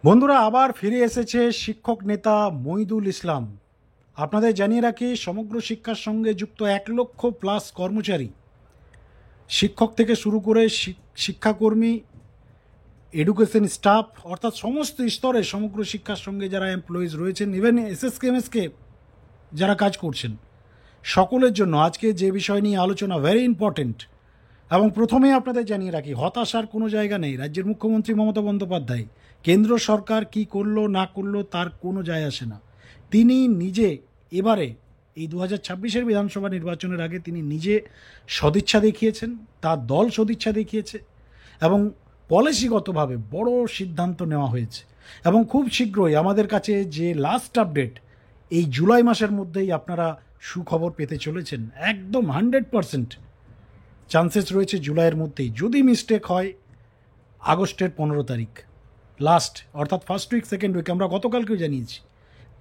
বন্ধুরা, আবার ফিরে এসেছে শিক্ষক নেতা মইদুল ইসলাম। আপনাদের জানিয়ে রাখি, সমগ্র শিক্ষার সঙ্গে যুক্ত 1,00,000+ কর্মচারী, শিক্ষক থেকে শুরু করে শিক্ষাকর্মী, এডুকেশন স্টাফ, অর্থাৎ সমস্ত স্তরে সমগ্র শিক্ষার সঙ্গে যারা এমপ্লয়িজ রয়েছেন, ইভেন এসএসকে এমএসকে যারা কাজ করছেন, সকলের জন্য আজকে যে বিষয় নিয়ে আলোচনা ভেরি ইম্পর্টেন্ট। এবং প্রথমেই আপনাদের জানিয়ে রাখি, হতাশার কোনো জায়গা নেই। রাজ্যের মুখ্যমন্ত্রী মমতা বন্দ্যোপাধ্যায়, কেন্দ্র সরকার কি করলো না করলো তার কোনো যায় আসে না। তিনি নিজে এবারে এই 2026-এর বিধানসভা নির্বাচনের আগে তিনি নিজে সদিচ্ছা দেখিয়েছেন, তার দল সদিচ্ছা দেখিয়েছে, এবং পলিসিগতভাবে বড় সিদ্ধান্ত নেওয়া হয়েছে। এবং খুব শীঘ্রই আমাদের কাছে যে লাস্ট আপডেট, এই জুলাই মাসের মধ্যেই আপনারা সুখবর পেতে চলেছেন। একদম 100% চান্সেস রয়েছে জুলাইয়ের মধ্যেই, যদি মিস্টেক হয় আগস্টের 15 তারিখ লাস্ট, অর্থাৎ ফার্স্ট উইক সেকেন্ড উইক, আমরা গতকালকেও জানিয়েছি।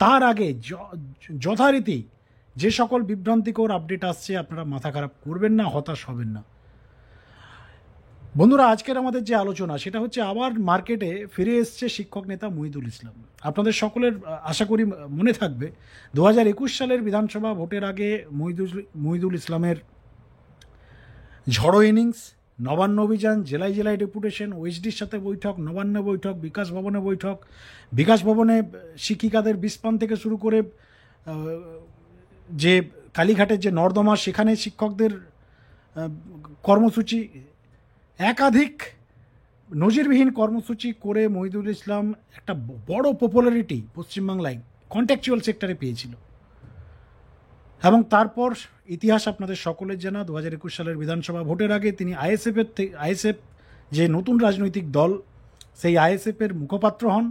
তার আগে যথারীতি যে সকল বিভ্রান্তিকর আপডেট আসছে, আপনারা মাথা খারাপ করবেন না, হতাশ হবেন না। বন্ধুরা, আজকের আমাদের যে আলোচনা সেটা হচ্ছে, আবার মার্কেটে ফিরে এসছে শিক্ষক নেতা মইদুল ইসলাম। আপনাদের সকলের আশা করি মনে থাকবে, 2021 সালের বিধানসভা ভোটের আগে মইদুল ইসলামের ঝড়ো ইনিংস, নবান্ন অভিযান, জেলায় জেলায় ডেপুটেশন, ওএসডির সাথে বৈঠক, নবান্ন বৈঠক, বিকাশ ভবনে বৈঠক, বিকাশ ভবনে শিক্ষিকাদের বিষপান থেকে শুরু করে যে কালীঘাটের যে নর্দমা, সেখানে শিক্ষকদের কর্মসূচি, একাধিক নজিরবিহীন কর্মসূচি করে মইদুল ইসলাম একটা বড় পপুলারিটি পশ্চিমবাংলায় কন্ট্রাকচুয়াল সেক্টরে পেয়েছিল। এবং তারপর ইতিহাস আপনাদের সকলের জানা, 2021 সালের বিধানসভা ভোটের আগে তিনি আইএসএফ যে নতুন রাজনৈতিক দল, সেই আইএসএফের মুখপাত্র হন।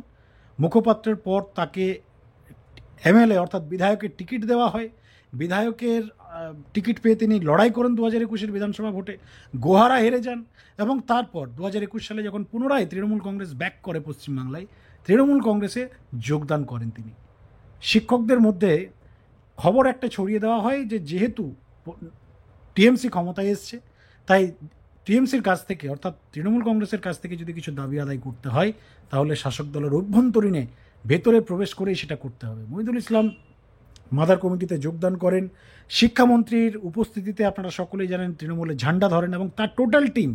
মুখপাত্রের পর তাকে এমএলএ অর্থাৎ বিধায়কের টিকিট দেওয়া হয়। বিধায়কের টিকিট পেয়ে তিনি লড়াই করেন 2021 বিধানসভা ভোটে, গোহারা হেরে যান। এবং তারপর 2021 সালে যখন পুনরায় তৃণমূল কংগ্রেস ব্যাক করে পশ্চিমবাংলায়, তৃণমূল কংগ্রেসে যোগদান করেন তিনি। শিক্ষকদের মধ্যে খবর একটা ছড়িয়ে দেওয়া হয় যে যেহেতু টিএমসি ক্ষমতায় এসছে, তাই টিএমসির কাছ থেকে, অর্থাৎ তৃণমূল কংগ্রেসের কাছ থেকে যদি কিছু দাবি আদায় করতে হয়, তাহলে শাসক দলের অভ্যন্তরীণে ভেতরে প্রবেশ করেই সেটা করতে হবে। মইদুল ইসলাম মাদার কমিটিতে যোগদান করেন। শিক্ষামন্ত্রীর উপস্থিতিতে আপনারা সকলেই জানেন তৃণমূলের ঝান্ডা ধরেন, এবং তার টোটাল টিম,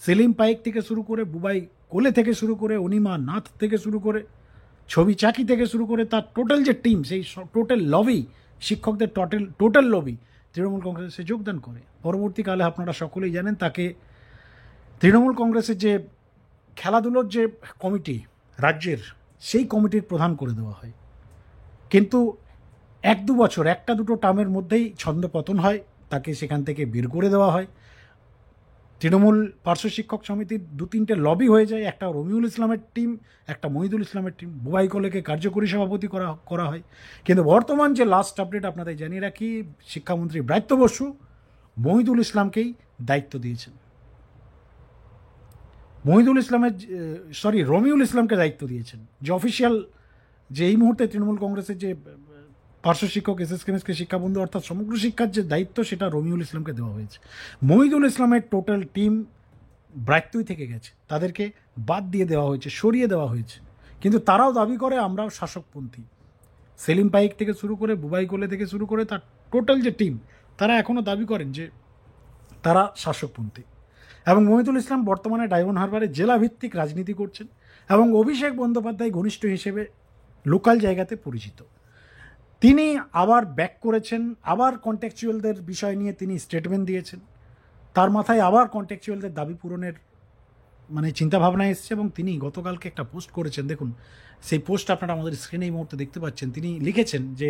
সেলিম পাইক থেকে শুরু করে, বুবাই কোলে থেকে শুরু করে, অনিমা নাথ থেকে শুরু করে, ছবি চাকি থেকে শুরু করে, তার টোটাল যে টিম, সেই টোটাল লবি, শিক্ষকদের টোটাল লবি তৃণমূল কংগ্রেসে যোগদান করে। পরবর্তীকালে আপনারা সকলেই জানেন তাকে তৃণমূল কংগ্রেসের যে খেলাধুলোর যে কমিটি রাজ্যের, সেই কমিটির প্রধান করে দেওয়া হয়। কিন্তু 1-2 বছর, একটা দুটো টার্মের মধ্যেই ছন্দপতন হয়, তাকে সেখান থেকে বের করে দেওয়া হয়। তৃণমূল পার্শ্ব শিক্ষক সমিতির 2-3টে লবি হয়ে যায়, একটা রমিউল ইসলামের টিম, একটা মইদুল ইসলামের টিম। বুবাই কোলেকে কার্যকরী সভাপতি করা হয়। কিন্তু বর্তমান যে লাস্ট আপডেট আপনাদের জানিয়ে রাখি, শিক্ষামন্ত্রী ব্রাত্য বসু মইদুল ইসলামকেই দায়িত্ব দিয়েছেন। রমিউল ইসলামকে দায়িত্ব দিয়েছেন। যে অফিসিয়াল, যে এই মুহূর্তে তৃণমূল কংগ্রেসের যে পার্শ্ব শিক্ষক, এসএসকে শিক্ষাবন্ধু, অর্থাৎ সমগ্র শিক্ষার যে দায়িত্ব, সেটা রমিউল ইসলামকে দেওয়া হয়েছে। মইদুল ইসলামের টোটাল টিম ব্রাত্যই থেকে গেছে, তাদেরকে বাদ দিয়ে দেওয়া হয়েছে, সরিয়ে দেওয়া হয়েছে। কিন্তু তারাও দাবি করে আমরাও শাসকপন্থী। সেলিম পাইক থেকে শুরু করে, বুবাই কোলে থেকে শুরু করে, তার টোটাল যে টিম, তারা এখনও দাবি করেন যে তারা শাসকপন্থী। এবং মইদুল ইসলাম বর্তমানে ডায়মন্ড হারবারে জেলাভিত্তিক রাজনীতি করছেন, এবং অভিষেক বন্দ্যোপাধ্যায় ঘনিষ্ঠ হিসেবে লোকাল জায়গাতে পরিচিত। তিনি আবার ব্যাক করেছেন, আবার কন্ট্রাকচুয়ালদের বিষয় নিয়ে তিনি স্টেটমেন্ট দিয়েছেন। তার মাথায় আবার কন্ট্রাকচুয়ালদের দাবি পূরণের চিন্তাভাবনা এসছে, এবং তিনি গতকালকে একটা পোস্ট করেছেন। দেখুন, সেই পোস্ট আপনারা আমাদের স্ক্রিনে এই মুহূর্তে দেখতে পাচ্ছেন। তিনি লিখেছেন যে,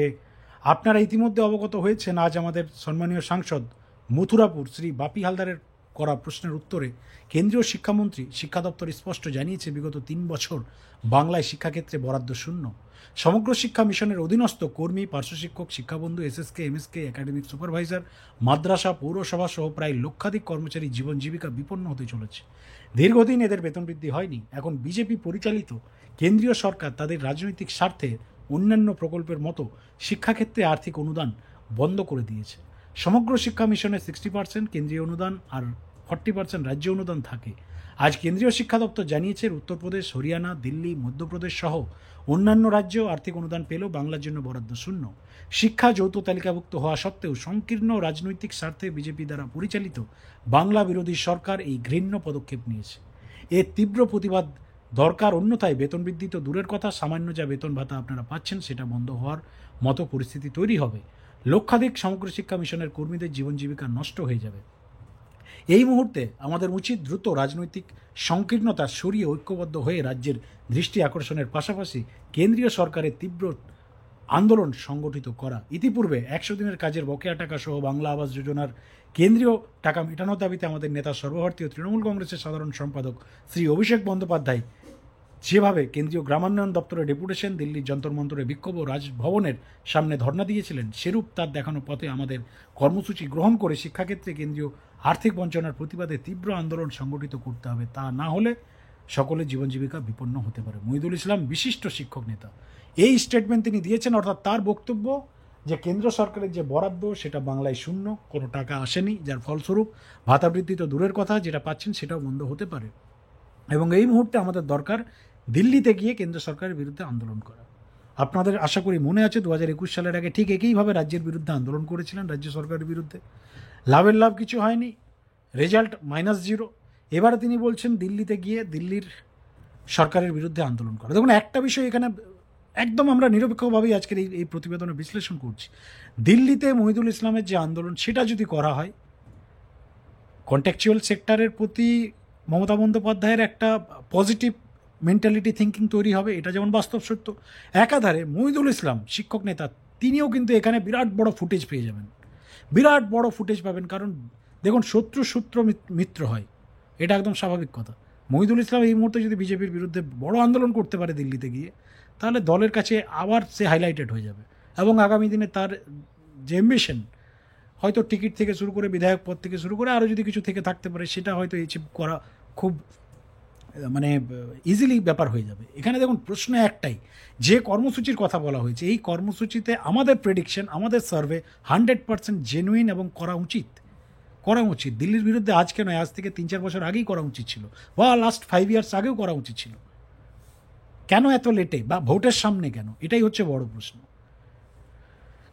আপনারা ইতিমধ্যে অবগত হয়েছেন, আজ আমাদের সম্মানীয় সাংসদ মথুরাপুর শ্রী বাপি হালদারের করা প্রশ্নের উত্তরে কেন্দ্রীয় শিক্ষামন্ত্রী শিক্ষা দপ্তর স্পষ্ট জানিয়েছে, বিগত 3 বছর বাংলায় শিক্ষাক্ষেত্রে বরাদ্দ শূন্য। সমগ্র শিক্ষা মিশনের অধীনস্থ কর্মী, পার্শ্ব শিক্ষক, শিক্ষাবন্ধু, এসএসকে, এমএসকে, একাডেমিক সুপারভাইজার, মাদ্রাসা, পৌরসভা সহ প্রায় লক্ষাধিক কর্মচারী জীবন জীবিকা বিপন্ন হতে চলেছে। দীর্ঘদিন এদের বেতন বৃদ্ধি হয়নি। এখন বিজেপি পরিচালিত কেন্দ্রীয় সরকার তাদের রাজনৈতিক স্বার্থে অন্যান্য প্রকল্পের মতো শিক্ষাক্ষেত্রে আর্থিক অনুদান বন্ধ করে দিয়েছে। সমগ্র শিক্ষা মিশনে 60% কেন্দ্রীয় অনুদান আর 40% রাজ্য অনুদান থাকে। আজ কেন্দ্রীয় শিক্ষা দপ্তর জানিয়েছে উত্তরপ্রদেশ, হরিয়ানা, দিল্লি, মধ্যপ্রদেশ সহ অন্যান্য রাজ্য আর্থিক অনুদান পেলেও বাংলার জন্য বরাদ্দ শূন্য। শিক্ষা যৌথ তালিকাভুক্ত হওয়া সত্ত্বেও সংকীর্ণ রাজনৈতিক স্বার্থে বিজেপি দ্বারা পরিচালিত বাংলা বিরোধী সরকার এই ঘৃণ্য পদক্ষেপ নিয়েছে। এর তীব্র প্রতিবাদ দরকার, অন্যথায় বেতন বৃদ্ধি তো দূরের কথা, সামান্য যা বেতন ভাতা আপনারা পাচ্ছেন সেটা বন্ধ হওয়ার মতো পরিস্থিতি তৈরি হবে। লক্ষাধিক সমগ্র শিক্ষা মিশনের কর্মীদের জীবন জীবিকা নষ্ট হয়ে যাবে। এই মুহূর্তে আমাদের উচিত দ্রুত রাজনৈতিক সংকীর্ণতা সরিয়ে ঐক্যবদ্ধ হয়ে রাজ্যের দৃষ্টি আকর্ষণের পাশাপাশি কেন্দ্রীয় সরকারের তীব্র আন্দোলন সংগঠিত করা। ইতিপূর্বে 100 দিনের কাজের বকেয়া টাকা সহ বাংলা আবাস যোজনার কেন্দ্রীয় টাকা মেটানোর দাবিতে আমাদের নেতা সর্বভারতীয় তৃণমূল কংগ্রেসের সাধারণ সম্পাদক শ্রী অভিষেক বন্দ্যোপাধ্যায় যেভাবে কেন্দ্রীয় গ্রামান্বয়ন দপ্তরের ডেপুটেশন, দিল্লির যন্তর মন্তরে বিক্ষোভ ও রাজভবনের সামনে ধর্ণা দিয়েছিলেন, সেরূপ তার দেখানো পথে আমাদের কর্মসূচি গ্রহণ করে শিক্ষাক্ষেত্রে কেন্দ্রীয় আর্থিক বঞ্চনার প্রতিবাদে তীব্র আন্দোলন সংগঠিত করতে হবে। তা না হলে সকলের জীবন জীবিকা বিপন্ন হতে পারে। মহিদুল ইসলাম বিশিষ্ট শিক্ষক নেতা এই স্টেটমেন্ট তিনি দিয়েছেন, অর্থাৎ তার বক্তব্য যে কেন্দ্র সরকারের যে বরাদ্দ সেটা বাংলায় শূন্য, কোনো টাকা আসেনি, যার ফলস্বরূপ ভাতা বৃদ্ধি তো দূরের কথা, যেটা পাচ্ছেন সেটাও বন্ধ হতে পারে। এবং এই মুহূর্তে আমাদের দরকার দিল্লিতে গিয়ে কেন্দ্র সরকারের বিরুদ্ধে আন্দোলন করা। আপনাদের আশা করি মনে আছে 2021 সালের আগে ঠিক একইভাবে রাজ্যের বিরুদ্ধে আন্দোলন করেছিলেন, রাজ্য সরকারের বিরুদ্ধে। লাভের লাভ কিছু হয়নি, রেজাল্ট -0। এবারে তিনি বলছেন দিল্লিতে গিয়ে দিল্লির সরকারের বিরুদ্ধে আন্দোলন করা। দেখুন, একটা বিষয় এখানে একদম আমরা নিরপেক্ষভাবেই আজকের এই প্রতিবেদনে বিশ্লেষণ করছি। দিল্লিতে মহিদুল ইসলামের যে আন্দোলন সেটা যদি করা হয়, কন্ট্রাকচুয়াল সেক্টরের প্রতি মমতা বন্দ্যোপাধ্যায়ের একটা পজিটিভ মেন্টালিটি থিঙ্কিং তৈরি হবে, এটা যেমন বাস্তব সত্য। একাধারে মহিদুল ইসলাম শিক্ষক নেতা, তিনিও কিন্তু এখানে বিরাট বড় ফুটেজ পেয়ে যাবেন, বিরাট বড় ফুটেজ পাবেন। কারণ দেখুন, শত্রু সূত্র মিত্র হয়, এটা একদম স্বাভাবিক কথা। মহিদুল ইসলাম এই মুহূর্তে যদি বিজেপির বিরুদ্ধে বড় আন্দোলন করতে পারে দিল্লিতে গিয়ে, তাহলে দলের কাছে আবার সে হাইলাইটেড হয়ে যাবে। এবং আগামী দিনে তার যে অ্যাম্বিশন, হয়তো টিকিট থেকে শুরু করে বিধায়ক পদ থেকে শুরু করে আরও যদি কিছু থেকে থাকতে পারে, সেটা হয়তো অ্যাচিভ করা খুব মানে ইজিলি ব্যাপার হয়ে যাবে। এখানে দেখুন, প্রশ্ন একটাই, যে কর্মসূচির কথা বলা হয়েছে, এই কর্মসূচিতে আমাদের প্রেডিকশন, আমাদের সার্ভে 100% জেনুইন এবং করা উচিত। দিল্লির বিরুদ্ধে আজকে নয়, আজ থেকে 3-4 বছর আগেই করা উচিত ছিল, বা লাস্ট 5 ইয়ার্স আগেও করা উচিত ছিল। কেন এত লেটে, বা ভোটের সামনে কেন? এটাই হচ্ছে বড় প্রশ্ন।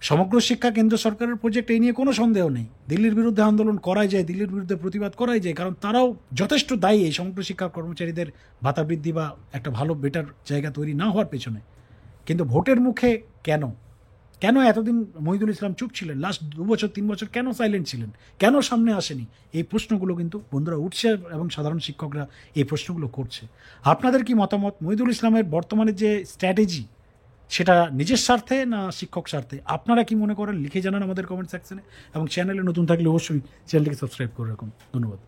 সমগ্র শিক্ষা কেন্দ্র সরকারের প্রজেক্ট, এই নিয়ে কোনো সন্দেহ নেই। দিল্লির বিরুদ্ধে আন্দোলন করাই যায়, দিল্লির বিরুদ্ধে প্রতিবাদ করাই যায়, কারণ তারাও যথেষ্ট দায়ী এই সমগ্র শিক্ষা কর্মচারীদের ভাতা বৃদ্ধি বা একটা ভালো বেটার জায়গা তৈরি না হওয়ার পেছনে। কিন্তু ভোটের মুখে কেন এতদিন মহিদুল ইসলাম চুপ ছিলেন? লাস্ট 2 বছর 3 বছর কেন সাইলেন্ট ছিলেন? কেন সামনে আসেনি? এই প্রশ্নগুলো কিন্তু বন্ধুরা উঠছে, এবং সাধারণ শিক্ষকরা এই প্রশ্নগুলো করছে। আপনাদের কি মতামত? মহিদুল ইসলামের বর্তমানে যে স্ট্র্যাটেজি, সেটা নিজের স্বার্থে না শিক্ষক স্বার্থে? আপনারা কি মনে করেন লিখে জানান আমাদের কমেন্ট সেকশনে, এবং চ্যানেলে নতুন থাকলে অবশ্যই চ্যানেলটিকে সাবস্ক্রাইব করে রাখুন। ধন্যবাদ।